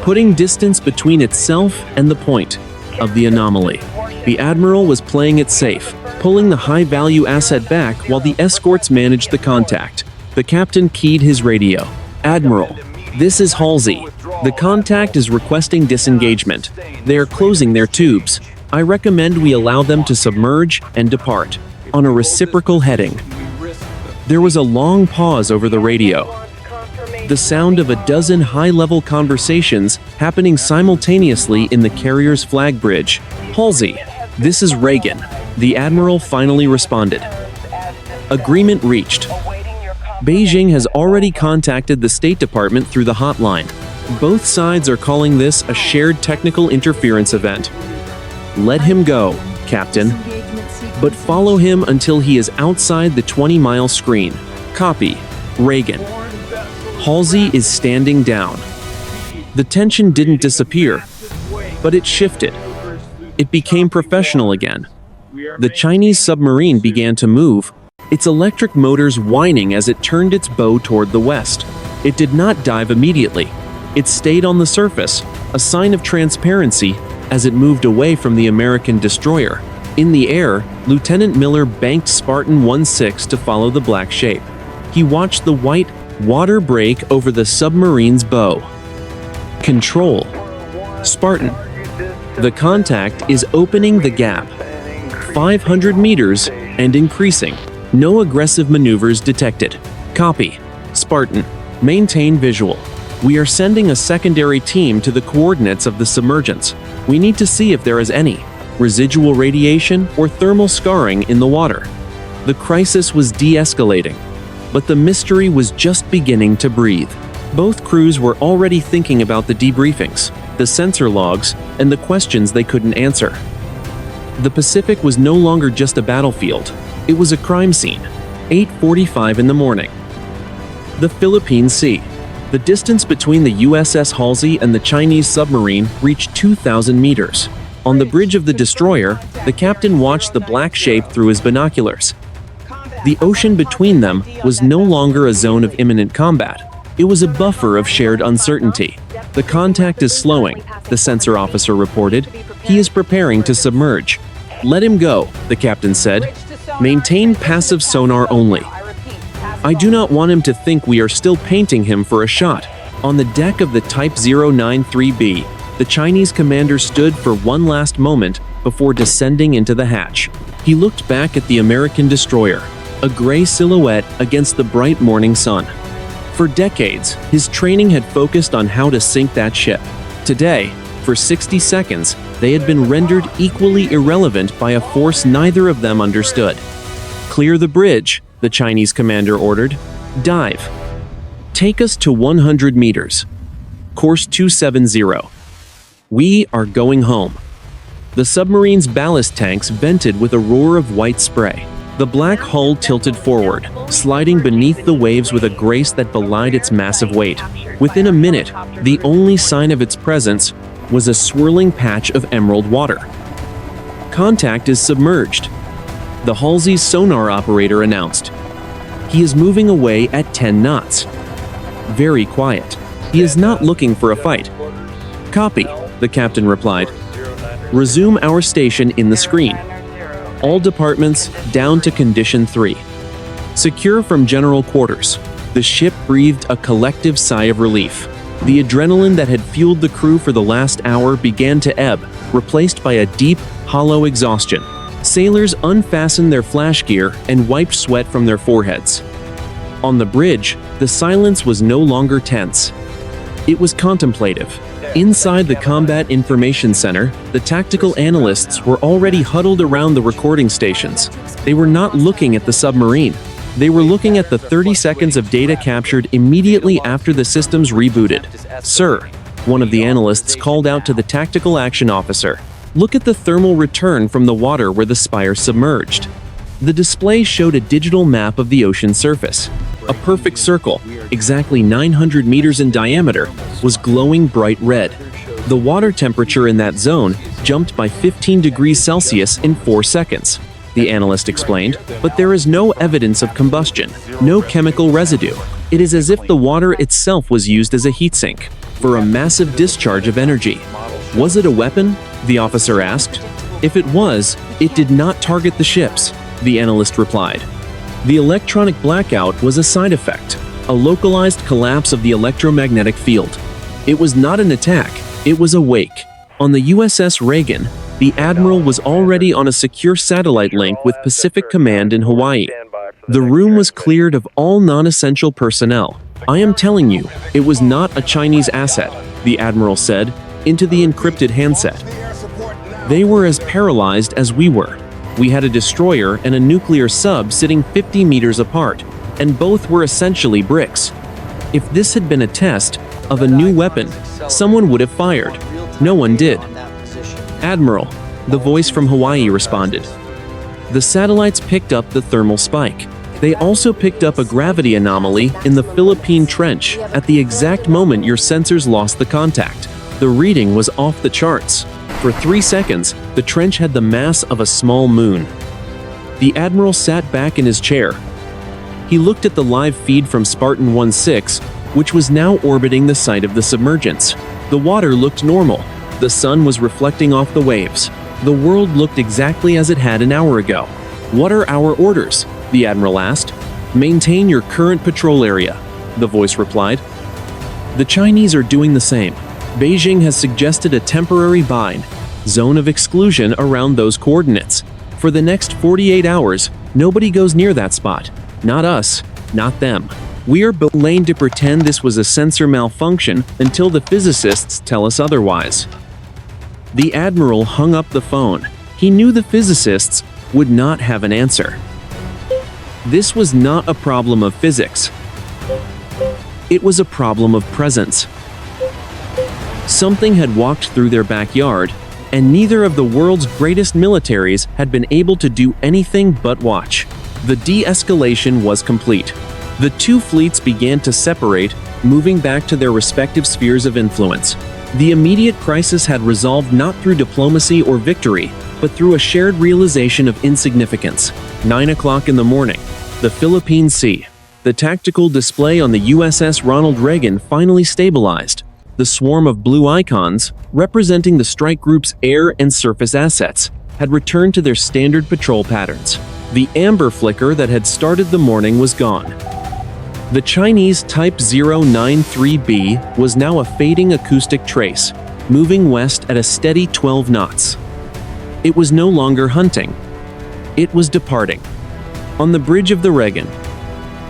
putting distance between itself and the point of the anomaly. The admiral was playing it safe, pulling the high-value asset back while the escorts managed the contact. The captain keyed his radio. "Admiral, this is Halsey. The contact is requesting disengagement. They are closing their tubes. I recommend we allow them to submerge and depart on a reciprocal heading." There was a long pause over the radio. The sound of a dozen high-level conversations happening simultaneously in the carrier's flag bridge. "Halsey, this is Reagan," the admiral finally responded. Agreement reached. Beijing has already contacted the State Department through the hotline. Both sides are calling this a shared technical interference event. "Let him go, Captain. But follow him until he is outside the 20-mile screen. Copy. Reagan." Halsey is standing down. The tension didn't disappear, but it shifted. It became professional again. The Chinese submarine began to move, its electric motors whining as it turned its bow toward the west. It did not dive immediately. It stayed on the surface, a sign of transparency as it moved away from the American destroyer. In the air, Lieutenant Miller banked Spartan 1-6 to follow the black shape. He watched the white water break over the submarine's bow. Control. Spartan. The contact is opening the gap. 500 meters and increasing. No aggressive maneuvers detected. Copy. Spartan. Maintain visual. We are sending a secondary team to the coordinates of the submergence. We need to see if there is any residual radiation or thermal scarring in the water. The crisis was de-escalating, but the mystery was just beginning to breathe. Both crews were already thinking about the debriefings, the sensor logs, and the questions they couldn't answer. The Pacific was no longer just a battlefield. It was a crime scene. 8:45 in the morning. The Philippine Sea. The distance between the USS Halsey and the Chinese submarine reached 2,000 meters. On the bridge of the destroyer, the captain watched the black shape through his binoculars. The ocean between them was no longer a zone of imminent combat. It was a buffer of shared uncertainty. "The contact is slowing," the sensor officer reported. "He is preparing to submerge." "Let him go," the captain said. "Maintain passive sonar only. I do not want him to think we are still painting him for a shot." On the deck of the Type 093B, the Chinese commander stood for one last moment before descending into the hatch. He looked back at the American destroyer, a gray silhouette against the bright morning sun. For decades, his training had focused on how to sink that ship. Today, for 60 seconds, they had been rendered equally irrelevant by a force neither of them understood. "Clear the bridge," the Chinese commander ordered. "Dive. Take us to 100 meters. Course 270. We are going home." The submarine's ballast tanks vented with a roar of white spray. The black hull tilted forward, sliding beneath the waves with a grace that belied its massive weight. Within a minute, the only sign of its presence was a swirling patch of emerald water. "Contact is submerged," the Halsey's sonar operator announced. "He is moving away at 10 knots. Very quiet. He is not looking for a fight." "Copy," the captain replied. "Resume our station in the screen. All departments down to Condition 3. Secure from general quarters." The ship breathed a collective sigh of relief. The adrenaline that had fueled the crew for the last hour began to ebb, replaced by a deep, hollow exhaustion. Sailors unfastened their flash gear and wiped sweat from their foreheads. On the bridge, the silence was no longer tense. It was contemplative. Inside the Combat Information Center, the tactical analysts were already huddled around the recording stations. They were not looking at the submarine. They were looking at the 30 seconds of data captured immediately after the systems rebooted. "Sir," one of the analysts called out to the tactical action officer, "look at the thermal return from the water where the spire submerged." The display showed a digital map of the ocean surface. A perfect circle, exactly 900 meters in diameter, was glowing bright red. The water temperature in that zone jumped by 15 degrees Celsius in 4 seconds, the analyst explained, but there is no evidence of combustion, no chemical residue. It is as if the water itself was used as a heatsink for a massive discharge of energy. "Was it a weapon?" the officer asked. "If it was, it did not target the ships," the analyst replied. The electronic blackout was a side effect, a localized collapse of the electromagnetic field. It was not an attack, it was a wake. On the USS Reagan, the admiral was already on a secure satellite link with Pacific Command in Hawaii. The room was cleared of all non-essential personnel. "I am telling you, it was not a Chinese asset," the admiral said, into the encrypted handset. "They were as paralyzed as we were. We had a destroyer and a nuclear sub sitting 50 meters apart, and both were essentially bricks. If this had been a test of a new weapon, someone would have fired. No one did." "Admiral," the voice from Hawaii responded. "The satellites picked up the thermal spike. They also picked up a gravity anomaly in the Philippine Trench at the exact moment your sensors lost the contact. The reading was off the charts. For 3 seconds, the trench had the mass of a small moon." The admiral sat back in his chair. He looked at the live feed from Spartan 1-6, which was now orbiting the site of the submergence. The water looked normal. The sun was reflecting off the waves. The world looked exactly as it had an hour ago. "What are our orders?" the admiral asked. "Maintain your current patrol area," the voice replied. "The Chinese are doing the same. Beijing has suggested a temporary bind, zone of exclusion around those coordinates. For the next 48 hours, nobody goes near that spot. Not us, not them. We are belaying to pretend this was a sensor malfunction until the physicists tell us otherwise." The admiral hung up the phone. He knew the physicists would not have an answer. This was not a problem of physics. It was a problem of presence. Something had walked through their backyard, and neither of the world's greatest militaries had been able to do anything but watch. The de-escalation was complete. The two fleets began to separate, moving back to their respective spheres of influence. The immediate crisis had resolved not through diplomacy or victory, but through a shared realization of insignificance. 9 o'clock in the morning, the Philippine Sea. The tactical display on the USS Ronald Reagan finally stabilized. The swarm of blue icons, representing the strike group's air and surface assets, had returned to their standard patrol patterns. The amber flicker that had started the morning was gone. The Chinese Type 093B was now a fading acoustic trace, moving west at a steady 12 knots. It was no longer hunting. It was departing. On the bridge of the Reagan,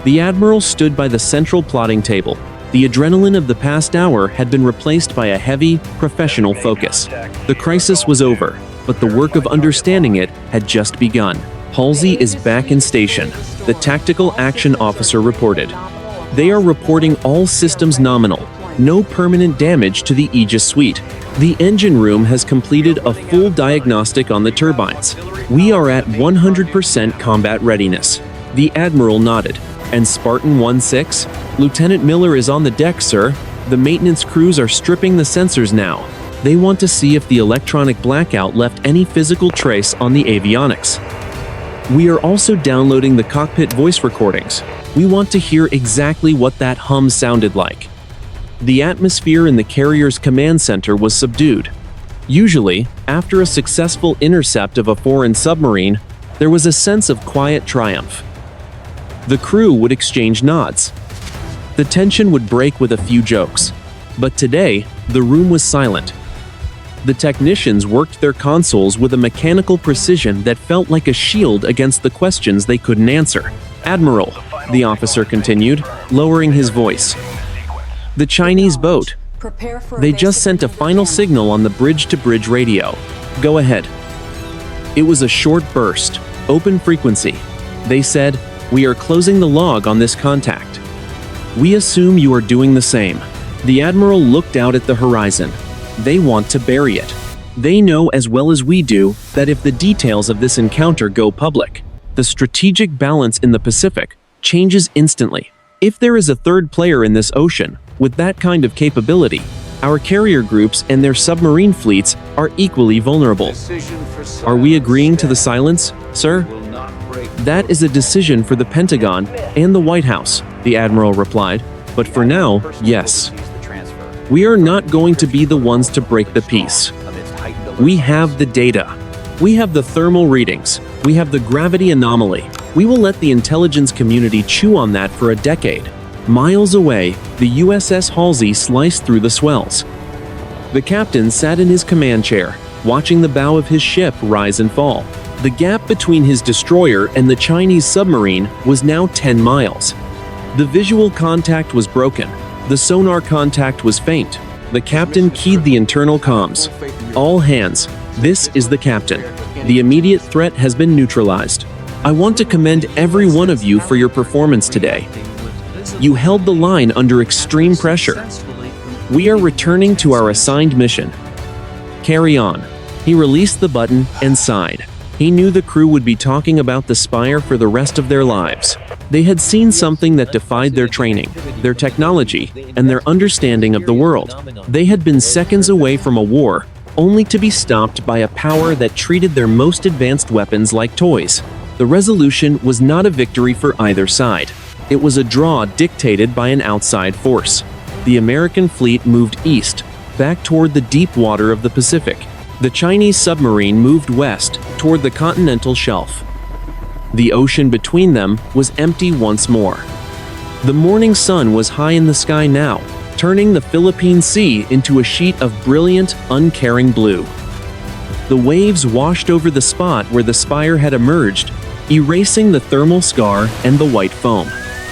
the admiral stood by the central plotting table. The adrenaline of the past hour had been replaced by a heavy, professional focus. The crisis was over, but the work of understanding it had just begun. "Halsey is back in station," the tactical action officer reported. "They are reporting all systems nominal. No permanent damage to the Aegis suite. The engine room has completed a full diagnostic on the turbines. We are at 100% combat readiness." The admiral nodded. "And Spartan 1-6? Lieutenant Miller is on the deck, sir. The maintenance crews are stripping the sensors now. They want to see if the electronic blackout left any physical trace on the avionics. We are also downloading the cockpit voice recordings. We want to hear exactly what that hum sounded like." The atmosphere in the carrier's command center was subdued. Usually, after a successful intercept of a foreign submarine, there was a sense of quiet triumph. The crew would exchange nods. The tension would break with a few jokes. But today, the room was silent. The technicians worked their consoles with a mechanical precision that felt like a shield against the questions they couldn't answer. "Admiral," the officer continued, lowering his voice. "The Chinese boat. They just sent a final signal on the bridge-to-bridge radio. Go ahead." It was a short burst, open frequency. They said, "We are closing the log on this contact. We assume you are doing the same." The admiral looked out at the horizon. They want to bury it. They know as well as we do that if the details of this encounter go public, the strategic balance in the Pacific changes instantly. If there is a third player in this ocean with that kind of capability, our carrier groups and their submarine fleets are equally vulnerable. Are we agreeing to the silence, sir? That is a decision for the Pentagon and the White House, the admiral replied. But for now, yes. We are not going to be the ones to break the peace. We have the data. We have the thermal readings. We have the gravity anomaly. We will let the intelligence community chew on that for a decade. Miles away, the USS Halsey sliced through the swells. The captain sat in his command chair, watching the bow of his ship rise and fall. The gap between his destroyer and the Chinese submarine was now 10 miles. The visual contact was broken. The sonar contact was faint. The captain keyed the internal comms. All hands, this is the captain. The immediate threat has been neutralized. I want to commend every one of you for your performance today. You held the line under extreme pressure. We are returning to our assigned mission. Carry on. He released the button and sighed. He knew the crew would be talking about the Spire for the rest of their lives. They had seen something that defied their training, their technology, and their understanding of the world. They had been seconds away from a war, only to be stopped by a power that treated their most advanced weapons like toys. The resolution was not a victory for either side. It was a draw dictated by an outside force. The American fleet moved east, back toward the deep water of the Pacific. The Chinese submarine moved west, toward the continental shelf. The ocean between them was empty once more. The morning sun was high in the sky now, turning the Philippine Sea into a sheet of brilliant, uncaring blue. The waves washed over the spot where the Spire had emerged, erasing the thermal scar and the white foam.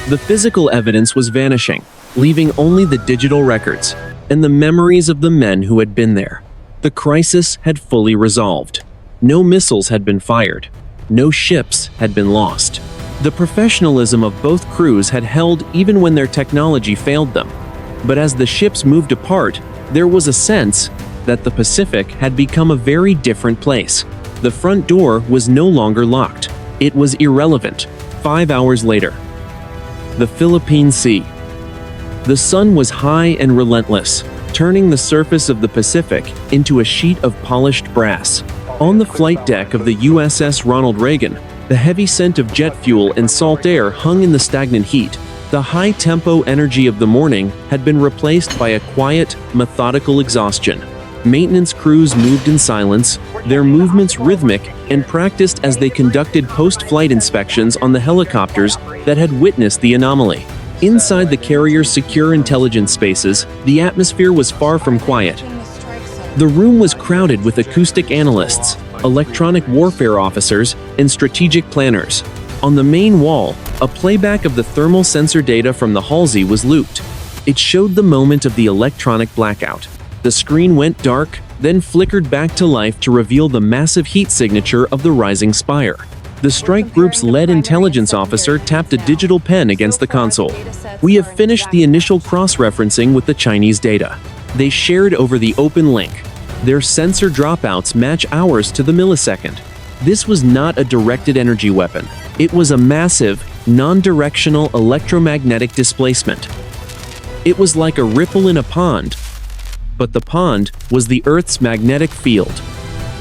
The physical evidence was vanishing, leaving only the digital records and the memories of the men who had been there. The crisis had fully resolved. No missiles had been fired. No ships had been lost. The professionalism of both crews had held even when their technology failed them. But as the ships moved apart, there was a sense that the Pacific had become a very different place. The front door was no longer locked. It was irrelevant. 5 hours later. The Philippine Sea. The sun was high and relentless, turning the surface of the Pacific into a sheet of polished brass. On the flight deck of the USS Ronald Reagan, the heavy scent of jet fuel and salt air hung in the stagnant heat. The high-tempo energy of the morning had been replaced by a quiet, methodical exhaustion. Maintenance crews moved in silence, their movements rhythmic and practiced as they conducted post-flight inspections on the helicopters that had witnessed the anomaly. Inside the carrier's secure intelligence spaces, the atmosphere was far from quiet. The room was crowded with acoustic analysts, electronic warfare officers, and strategic planners. On the main wall, a playback of the thermal sensor data from the Halsey was looped. It showed the moment of the electronic blackout. The screen went dark, then flickered back to life to reveal the massive heat signature of the rising spire. The strike group's lead intelligence officer tapped a digital pen against the console. We have finished the initial cross-referencing with the Chinese data. They shared over the open link. Their sensor dropouts match ours to the millisecond. This was not a directed energy weapon. It was a massive, non-directional electromagnetic displacement. It was like a ripple in a pond, but the pond was the Earth's magnetic field.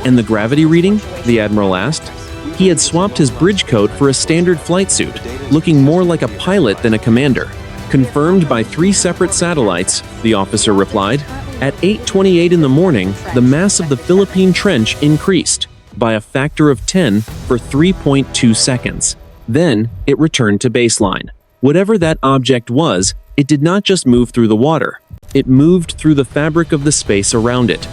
And the gravity reading? The Admiral asked. He had swapped his bridge coat for a standard flight suit, looking more like a pilot than a commander. Confirmed by 3 separate satellites, the officer replied. At 8:28 in the morning, the mass of the Philippine Trench increased by a factor of 10 for 3.2 seconds. Then, it returned to baseline. Whatever that object was, it did not just move through the water. It moved through the fabric of the space around it.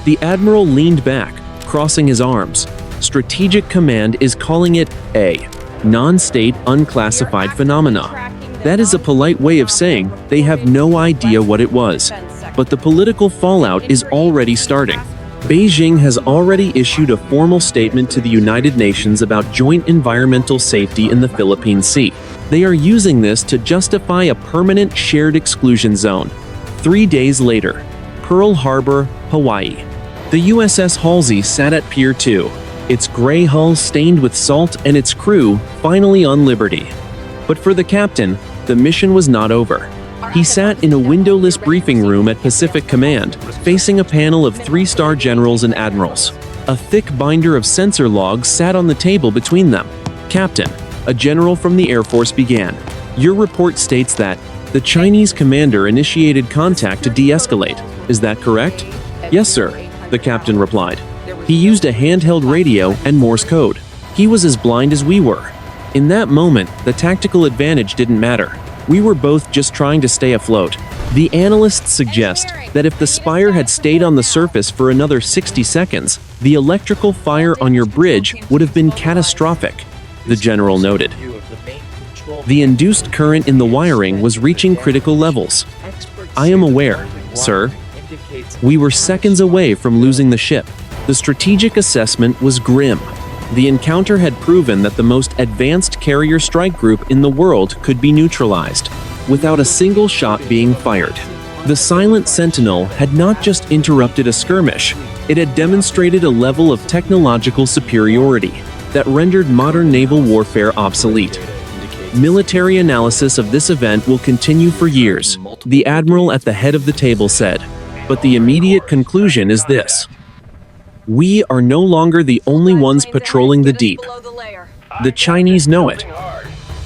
The Admiral leaned back, crossing his arms. Strategic Command is calling it a non-state unclassified phenomena. That is a polite way of saying they have no idea what it was. But the political fallout is already starting. Beijing has already issued a formal statement to the United Nations about joint environmental safety in the Philippine Sea. They are using this to justify a permanent shared exclusion zone. 3 days later, Pearl Harbor, Hawaii. The USS Halsey sat at Pier 2, its gray hull stained with salt and its crew finally on liberty. But for the captain, the mission was not over. He sat in a windowless briefing room at Pacific Command, facing a panel of 3-star generals and admirals. A thick binder of sensor logs sat on the table between them. Captain, a general from the Air Force began. Your report states that the Chinese commander initiated contact to de-escalate. Is that correct? Yes, sir, the captain replied. He used a handheld radio and Morse code. He was as blind as we were. In that moment, the tactical advantage didn't matter. We were both just trying to stay afloat. The analysts suggest that if the Spire had stayed on the surface for another 60 seconds, the electrical fire on your bridge would have been catastrophic. the general noted. The induced current in the wiring was reaching critical levels. I am aware, sir. We were seconds away from losing the ship. The strategic assessment was grim. The encounter had proven that the most advanced carrier strike group in the world could be neutralized, without a single shot being fired. The silent Sentinel had not just interrupted a skirmish, it had demonstrated a level of technological superiority that rendered modern naval warfare obsolete. Military analysis of this event will continue for years, the admiral at the head of the table said, but the immediate conclusion is this. We are no longer the only ones patrolling the deep. The Chinese know it.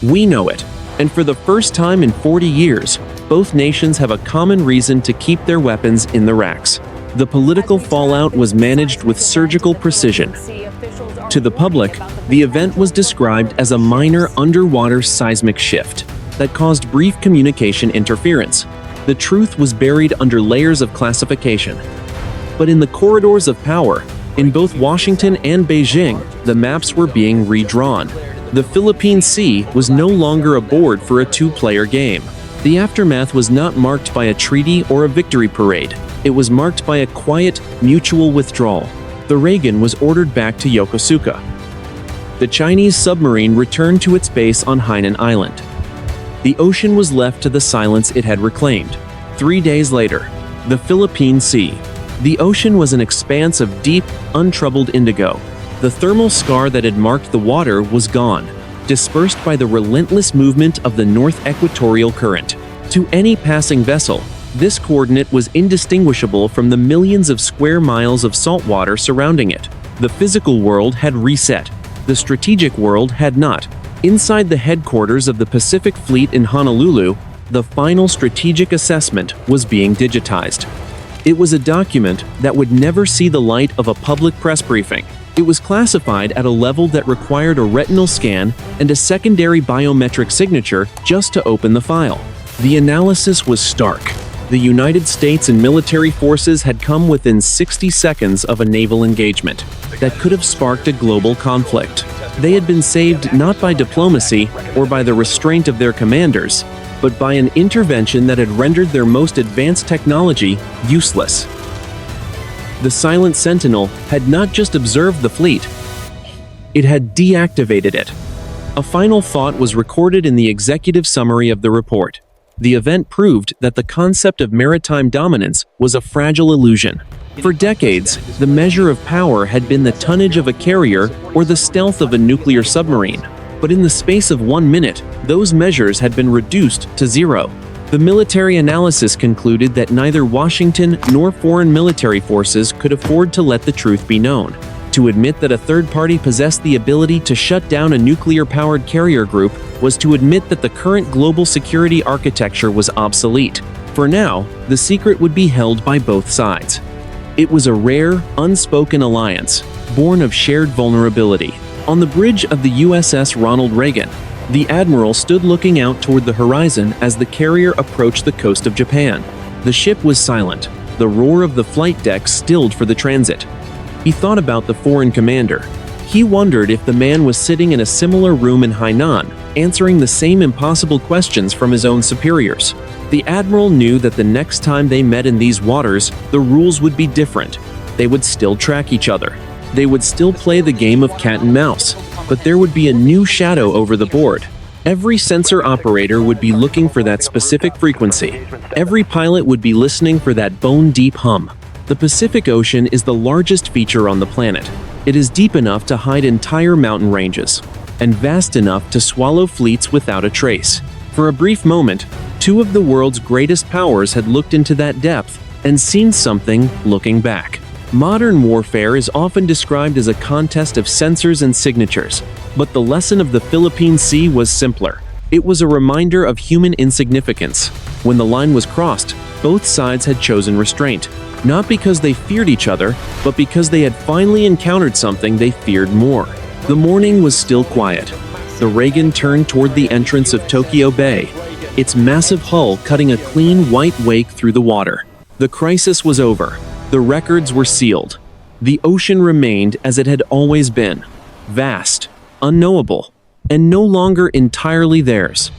We know it. And for the first time in 40 years, both nations have a common reason to keep their weapons in the racks. The political fallout was managed with surgical precision. To the public, the event was described as a minor underwater seismic shift that caused brief communication interference. The truth was buried under layers of classification. But in the corridors of power, in both Washington and Beijing, the maps were being redrawn. The Philippine Sea was no longer a board for a two-player game. The aftermath was not marked by a treaty or a victory parade. It was marked by a quiet, mutual withdrawal. The Reagan was ordered back to Yokosuka. The Chinese submarine returned to its base on Hainan Island. The ocean was left to the silence it had reclaimed. 3 days later, the Philippine Sea. The ocean was an expanse of deep, untroubled indigo. The thermal scar that had marked the water was gone, dispersed by the relentless movement of the North Equatorial Current. To any passing vessel, this coordinate was indistinguishable from the millions of square miles of salt water surrounding it. The physical world had reset. The strategic world had not. Inside the headquarters of the Pacific Fleet in Honolulu, the final strategic assessment was being digitized. It was a document that would never see the light of a public press briefing. It was classified at a level that required a retinal scan and a secondary biometric signature just to open the file. The analysis was stark. The United States and military forces had come within 60 seconds of a naval engagement that could have sparked a global conflict. They had been saved not by diplomacy or by the restraint of their commanders, but by an intervention that had rendered their most advanced technology useless. The silent Sentinel had not just observed the fleet, it had deactivated it. A final thought was recorded in the executive summary of the report. The event proved that the concept of maritime dominance was a fragile illusion. For decades, the measure of power had been the tonnage of a carrier or the stealth of a nuclear submarine. But in the space of 1 minute, those measures had been reduced to zero. The military analysis concluded that neither Washington nor foreign military forces could afford to let the truth be known. To admit that a third party possessed the ability to shut down a nuclear-powered carrier group was to admit that the current global security architecture was obsolete. For now, the secret would be held by both sides. It was a rare, unspoken alliance, born of shared vulnerability. On the bridge of the USS Ronald Reagan, the admiral stood looking out toward the horizon as the carrier approached the coast of Japan. The ship was silent, the roar of the flight deck stilled for the transit. He thought about the foreign commander. He wondered if the man was sitting in a similar room in Hainan, answering the same impossible questions from his own superiors. The admiral knew that the next time they met in these waters, the rules would be different. They would still track each other. They would still play the game of cat and mouse, but there would be a new shadow over the board. Every sensor operator would be looking for that specific frequency. Every pilot would be listening for that bone-deep hum. The Pacific Ocean is the largest feature on the planet. It is deep enough to hide entire mountain ranges, and vast enough to swallow fleets without a trace. For a brief moment, two of the world's greatest powers had looked into that depth and seen something looking back. Modern warfare is often described as a contest of sensors and signatures, but the lesson of the Philippine Sea was simpler. It was a reminder of human insignificance. When the line was crossed, both sides had chosen restraint, not because they feared each other, but because they had finally encountered something they feared more. The morning was still quiet. The Reagan turned toward the entrance of Tokyo Bay, its massive hull cutting a clean white wake through the water. The crisis was over. The records were sealed. The ocean remained as it had always been, vast, unknowable, and no longer entirely theirs.